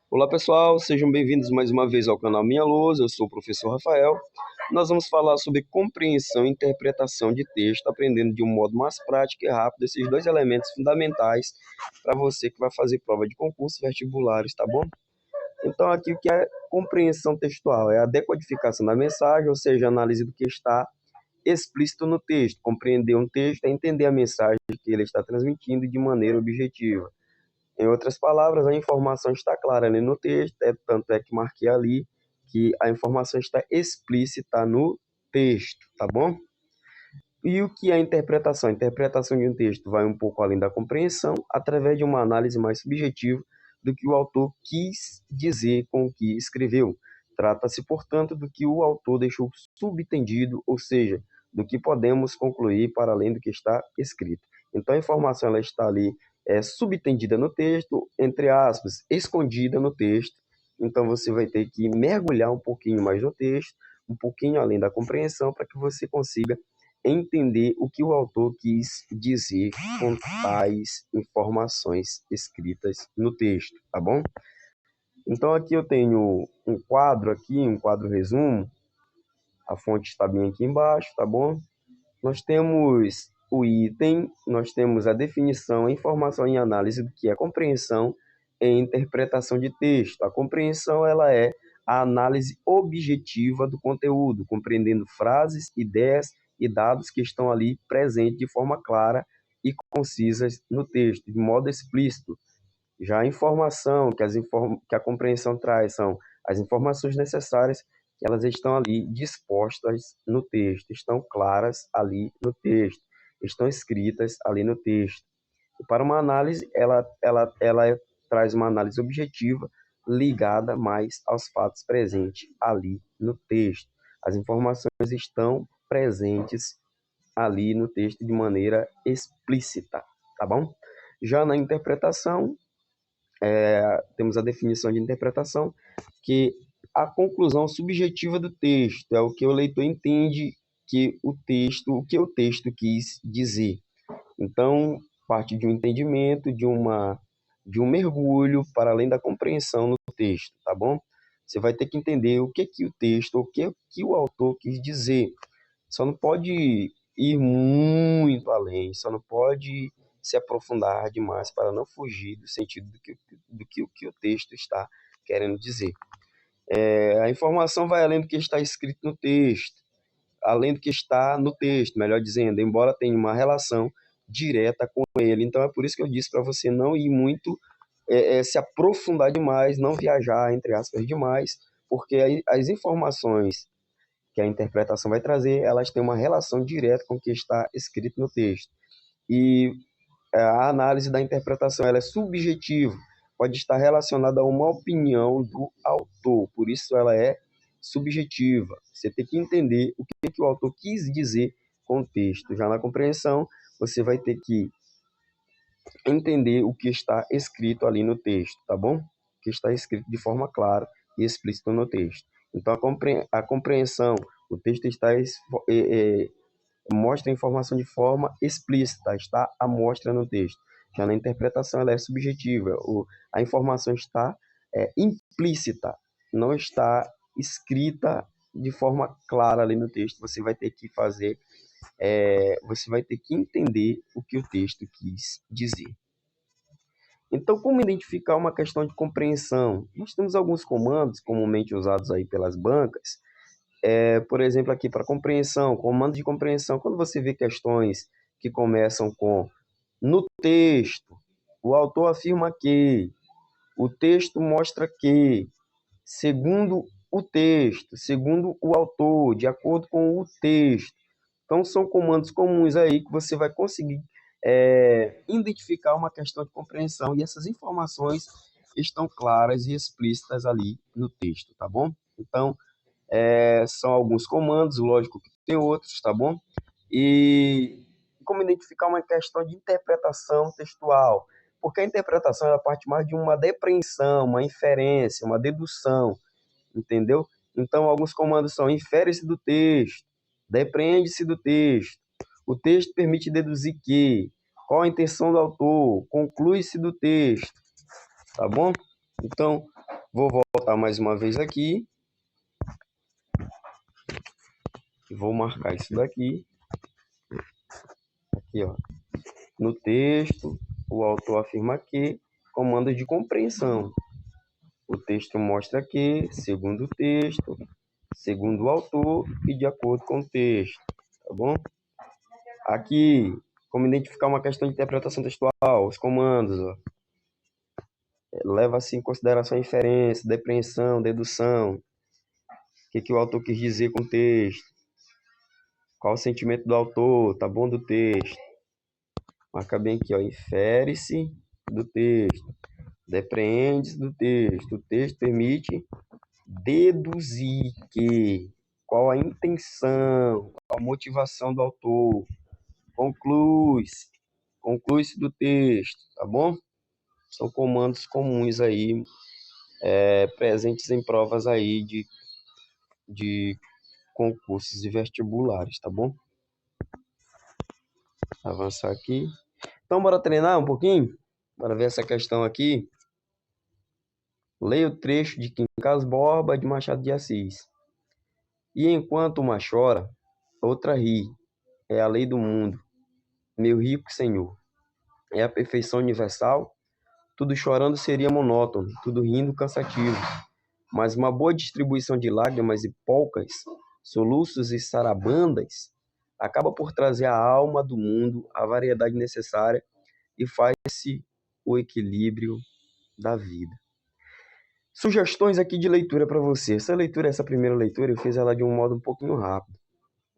Olá pessoal, sejam bem-vindos mais uma vez ao canal Minha Lousa. Eu sou o professor Rafael. Nós vamos falar sobre compreensão e interpretação de texto, aprendendo de um modo mais prático e rápido esses dois elementos fundamentais para você que vai fazer prova de concurso vestibulares, tá bom? Então aqui o que é compreensão textual? É a decodificação da mensagem, ou seja, a análise do que está explícito no texto. Compreender um texto é entender a mensagem que ele está transmitindo de maneira objetiva. Em outras palavras, a informação está clara ali no texto, tanto é que marquei ali que a informação está explícita no texto, tá bom? E o que é a interpretação? A interpretação de um texto vai um pouco além da compreensão, através de uma análise mais subjetiva do que o autor quis dizer com o que escreveu. Trata-se, portanto, do que o autor deixou subentendido, ou seja, do que podemos concluir para além do que está escrito. Então, a informação ela está ali subtendida no texto, entre aspas, escondida no texto. Então, você vai ter que mergulhar um pouquinho mais no texto, um pouquinho além da compreensão, para que você consiga entender o que o autor quis dizer com tais informações escritas no texto, tá bom? Então aqui eu tenho um quadro resumo, a fonte está bem aqui embaixo, tá bom? Nós temos o item, nós temos a definição, a informação e análise do que é compreensão e interpretação de texto. A compreensão ela é a análise objetiva do conteúdo, compreendendo frases, ideias e dados que estão ali presentes de forma clara e concisa no texto, de modo explícito. Já a informação que a compreensão traz são as informações necessárias, que elas estão ali dispostas no texto, estão claras ali no texto, estão escritas ali no texto. E para uma análise, ela traz uma análise objetiva ligada mais aos fatos presentes ali no texto. As informações estão presentes ali no texto de maneira explícita, tá bom? Já na interpretação, temos a definição de interpretação, que a conclusão subjetiva do texto é o que o leitor entende o que o texto quis dizer. Então, parte de um entendimento, de um mergulho para além da compreensão no texto, tá bom? Você vai ter que entender o que o texto, que o autor quis dizer. Só não pode ir muito além, só não pode se aprofundar demais para não fugir do sentido do que o texto está querendo dizer. A informação vai além do que está escrito no texto, além do que está no texto, melhor dizendo, embora tenha uma relação direta com ele. Então é por isso que eu disse para você não ir muito, se aprofundar demais, não viajar, entre aspas, demais, porque as informações que a interpretação vai trazer, elas têm uma relação direta com o que está escrito no texto. E a análise da interpretação ela é subjetiva, pode estar relacionada a uma opinião do autor, por isso ela é subjetiva. Você tem que entender o que o autor quis dizer com o texto. Já na compreensão, você vai ter que entender o que está escrito ali no texto, tá bom? O que está escrito de forma clara e explícita no texto. Então, a compreensão, o texto mostra a informação de forma explícita, está à mostra no texto. Já na interpretação, ela é subjetiva, a informação está implícita, não está escrita de forma clara ali no texto. Você vai ter que entender o que o texto quis dizer. Então, como identificar uma questão de compreensão? Nós temos alguns comandos comumente usados aí pelas bancas, por exemplo, aqui para compreensão, comando de compreensão, quando você vê questões que começam com no texto, o autor afirma que, o texto mostra que, segundo o texto, segundo o autor, de acordo com o texto. Então, são comandos comuns aí que você vai conseguir identificar uma questão de compreensão e essas informações estão claras e explícitas ali no texto, tá bom? Então, são alguns comandos, lógico que tem outros, tá bom? E como identificar uma questão de interpretação textual? Porque a interpretação é parte mais de uma depreensão, uma inferência, uma dedução, entendeu? Então, alguns comandos são: infere-se do texto, depreende-se do texto, o texto permite deduzir que, qual a intenção do autor, conclui-se do texto, tá bom? Então, Vou voltar mais uma vez aqui. E vou marcar isso daqui. Aqui, ó. No texto, o autor afirma que comando de compreensão. O texto mostra que, segundo o texto, segundo o autor e de acordo com o texto. Tá bom? Aqui, como identificar uma questão de interpretação textual, os comandos, ó. Leva-se em consideração a inferência, depreensão, dedução. O que o autor quis dizer com o texto? Qual o sentimento do autor? Tá bom? Do texto. Marca bem aqui, ó. Infere-se do texto. Depreende-se do texto. O texto permite deduzir que qual a intenção, a motivação do autor. Conclui-se do texto, tá bom? São comandos comuns aí, presentes em provas aí de concursos e vestibulares, tá bom? Avançar aqui. Então, bora treinar um pouquinho? Bora ver essa questão aqui. Leia o trecho de Quincas Borba de Machado de Assis. E enquanto uma chora, outra ri. É a lei do mundo. Meu rico senhor. É a perfeição universal. Tudo chorando seria monótono, tudo rindo cansativo. Mas uma boa distribuição de lágrimas e polcas, soluços e sarabandas, acaba por trazer à alma do mundo a variedade necessária e faz-se o equilíbrio da vida. Sugestões aqui de leitura para você. Essa primeira leitura, eu fiz ela de um modo um pouquinho rápido.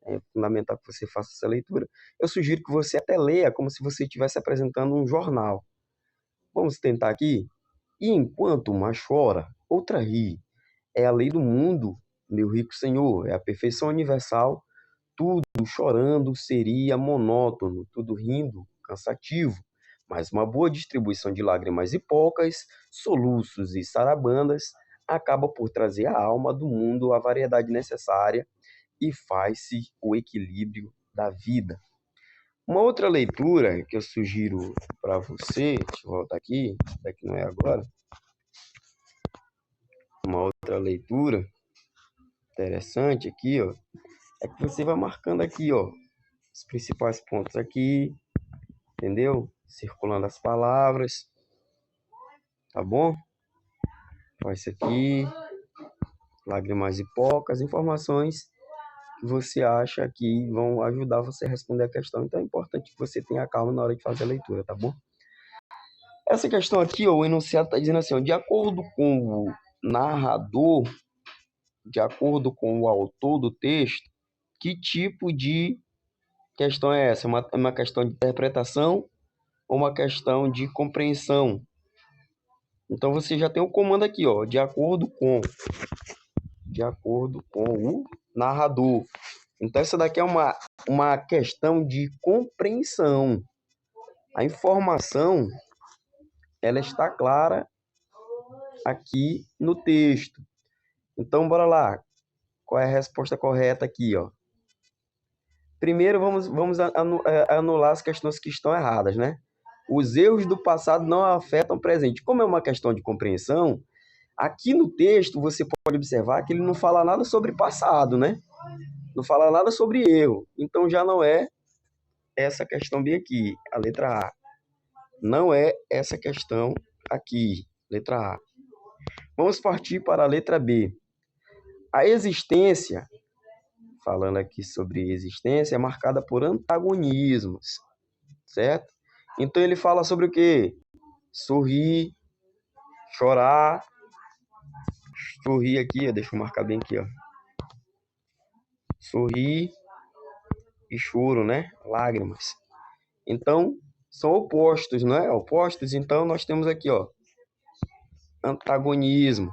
É fundamental que você faça essa leitura. Eu sugiro que você até leia como se você estivesse apresentando um jornal. Vamos tentar aqui? E enquanto uma chora, outra ri. É a lei do mundo, meu rico senhor. É a perfeição universal. Tudo chorando seria monótono, tudo rindo, cansativo. Mas uma boa distribuição de lágrimas e polcas, soluços e sarabandas acaba por trazer à alma do mundo a variedade necessária e faz-se o equilíbrio da vida. Uma outra leitura que eu sugiro para você, deixa eu voltar aqui, daqui não é agora. Uma outra leitura interessante aqui, ó, é que você vai marcando aqui, ó, os principais pontos aqui, entendeu? Circulando as palavras, tá bom? Faz isso aqui, lágrimas e poucas informações que você acha que vão ajudar você a responder a questão. Então é importante que você tenha calma na hora de fazer a leitura, tá bom? Essa questão aqui, ó, o enunciado está dizendo assim, ó, de acordo com o narrador, de acordo com o autor do texto, que tipo de questão é essa? É uma questão de interpretação ou uma questão de compreensão? Então você já tem o comando aqui, ó, de acordo com o narrador. Então essa daqui é uma questão de compreensão. A informação, ela está clara aqui no texto. Então bora lá. Qual é a resposta correta aqui, ó? Primeiro vamos anular as questões que estão erradas, né? Os erros do passado não afetam o presente. Como é uma questão de compreensão, aqui no texto você pode observar que ele não fala nada sobre passado, né? Não fala nada sobre erro. Então já não é essa questão bem aqui, a letra A. Não é essa questão aqui, letra A. Vamos partir para a letra B. A existência, falando aqui sobre existência, é marcada por antagonismos, certo? Então ele fala sobre o quê? Sorrir, chorar. Sorrir aqui, ó, deixa eu marcar bem aqui, ó. Sorrir e choro, né? Lágrimas. Então, são opostos, não é? Opostos, então nós temos aqui, ó, antagonismo.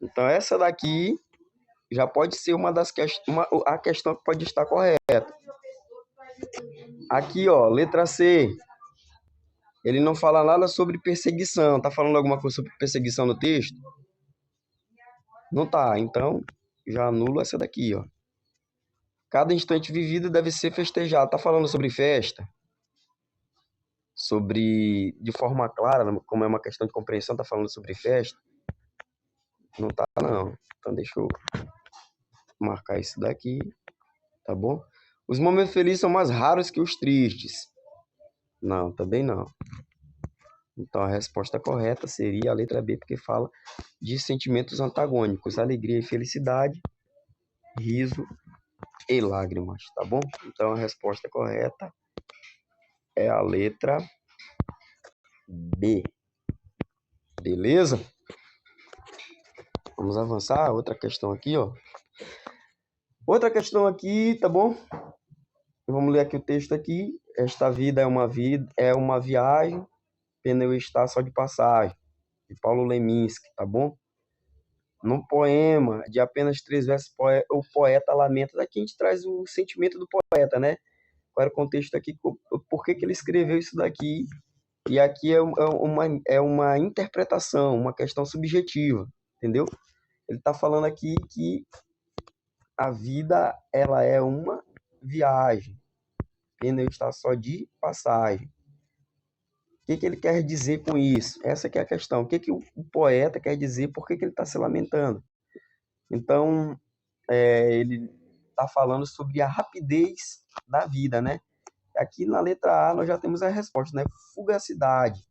Então, essa daqui já pode ser uma das questões, a questão que pode estar correta. Aqui, ó, letra C. Ele não fala nada sobre perseguição. Tá falando alguma coisa sobre perseguição no texto? Não tá. Então, já anulo essa daqui, ó. Cada instante vivido deve ser festejado. Tá falando sobre festa? Sobre, de forma clara, como é uma questão de compreensão, tá falando sobre festa? Não tá, não. Então deixa eu marcar isso daqui, tá bom? Os momentos felizes são mais raros que os tristes. Não, também não. Então a resposta correta seria a letra B, porque fala de sentimentos antagônicos, alegria e felicidade, riso e lágrimas, tá bom? Então a resposta correta é a letra B. Beleza? Vamos avançar. Outra questão aqui, ó. Outra questão aqui, tá bom? Vamos ler aqui o texto aqui. Esta vida, é uma viagem, pneu está só de passagem. De Paulo Leminski, tá bom? Num poema de apenas 3 versos, o poeta lamenta. Daqui a gente traz o sentimento do poeta, né? Qual era o contexto aqui? Por que ele escreveu isso daqui? E aqui é uma interpretação, uma questão subjetiva, entendeu? Ele está falando aqui que a vida ela é uma viagem, pneu está só de passagem. O que ele quer dizer com isso? Essa que é a questão. O que o poeta quer dizer? Por que ele está se lamentando? Então, ele está falando sobre a rapidez da vida, né? Aqui na letra A nós já temos a resposta, né? Fugacidade,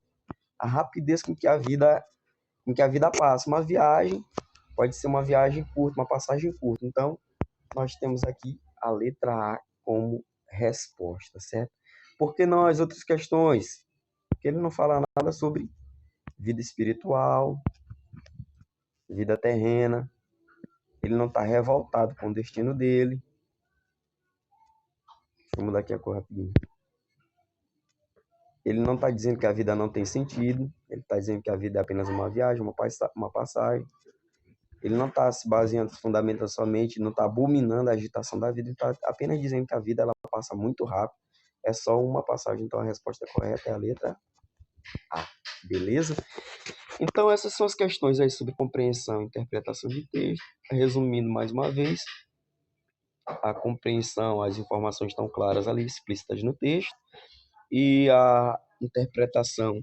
a rapidez com que a vida passa. Uma viagem pode ser uma viagem curta, uma passagem curta. Então, nós temos aqui a letra A como resposta, certo? Por que não as outras questões? Porque ele não fala nada sobre vida espiritual, vida terrena. Ele não está revoltado com o destino dele. Deixa eu mudar aqui a cor rapidinho. Ele não está dizendo que a vida não tem sentido. Ele está dizendo que a vida é apenas uma viagem, uma passagem. Ele não está se baseando, se fundamentando somente, não está abominando a agitação da vida. Ele está apenas dizendo que a vida ela passa muito rápido. É só uma passagem. Então a resposta correta é a letra A. Beleza? Então essas são as questões aí sobre compreensão e interpretação de texto. Resumindo mais uma vez, a compreensão, as informações estão claras ali, explícitas no texto. E a interpretação,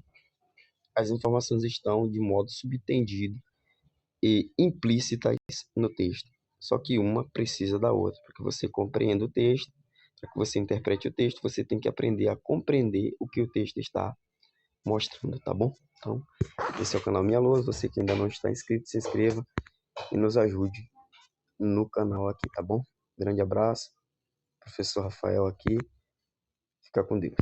as informações estão de modo subtendido e implícitas no texto. Só que uma precisa da outra. Para que você compreenda o texto, para que você interprete o texto, você tem que aprender a compreender o que o texto está mostrando, tá bom? Então, esse é o canal Minha Lousa. Você que ainda não está inscrito, se inscreva e nos ajude no canal aqui, tá bom? Grande abraço. Professor Rafael aqui. Fica com Deus.